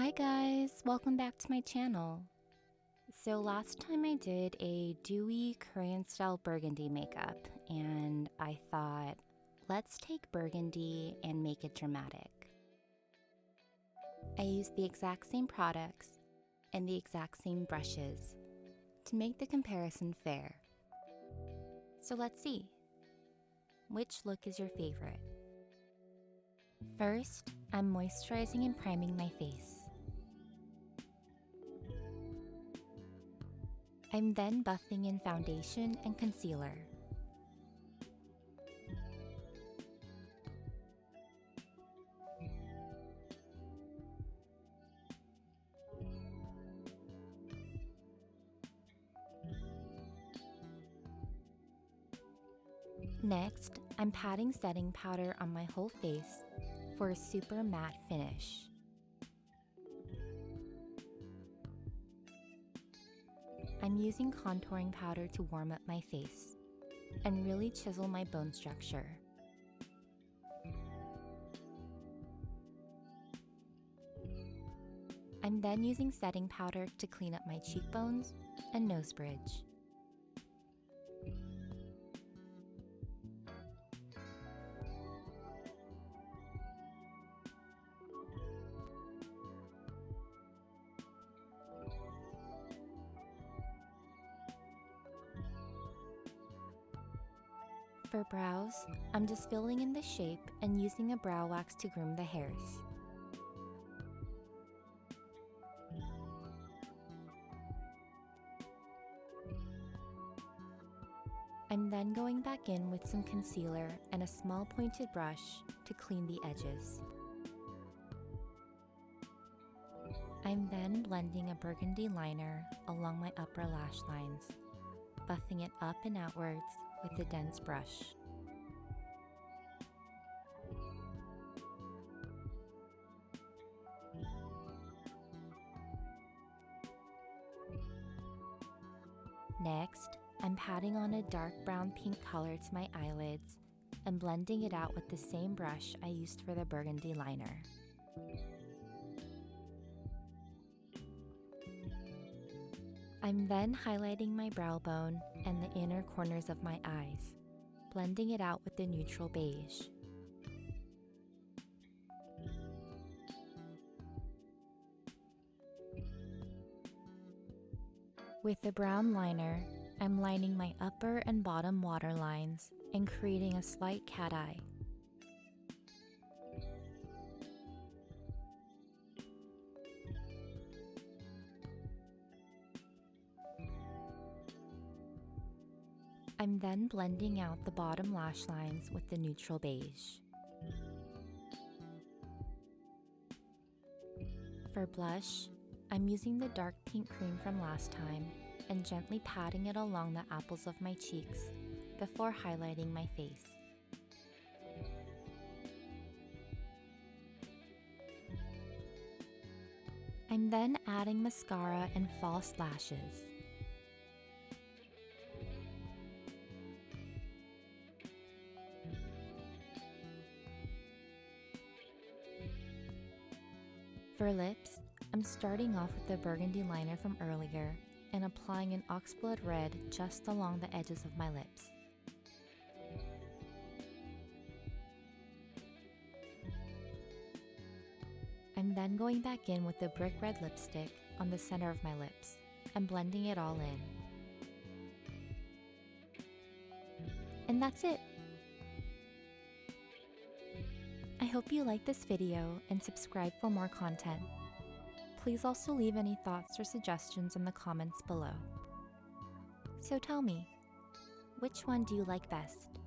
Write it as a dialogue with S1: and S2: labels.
S1: Hi guys, welcome back to my channel. So last time I did a dewy Korean style burgundy makeup and I thought, let's take burgundy and make it dramatic. I used the exact same products and the exact same brushes to make the comparison fair. So let's see, which look is your favorite? First, I'm moisturizing and priming my face. I'm then buffing in foundation and concealer. Next, I'm patting setting powder on my whole face for a super matte finish. I'm using contouring powder to warm up my face and really chisel my bone structure. I'm then using setting powder to clean up my cheekbones and nose bridge. For brows, I'm just filling in the shape and using a brow wax to groom the hairs. I'm then going back in with some concealer and a small pointed brush to clean the edges. I'm then blending a burgundy liner along my upper lash lines, buffing it up and outwards with a dense brush. Next, I'm patting on a dark brown pink color to my eyelids and blending it out with the same brush I used for the burgundy liner. I'm then highlighting my brow bone and the inner corners of my eyes, blending it out with the neutral beige. With the brown liner, I'm lining my upper and bottom waterlines and creating a slight cat eye. I'm then blending out the bottom lash lines with the neutral beige. For blush, I'm using the dark pink cream from last time and gently patting it along the apples of my cheeks before highlighting my face. I'm then adding mascara and false lashes. For lips, I'm starting off with the burgundy liner from earlier and applying an oxblood red just along the edges of my lips. I'm then going back in with the brick red lipstick on the center of my lips and blending it all in. And that's it! I hope you liked this video and subscribe for more content. Please also leave any thoughts or suggestions in the comments below. So tell me, which one do you like best?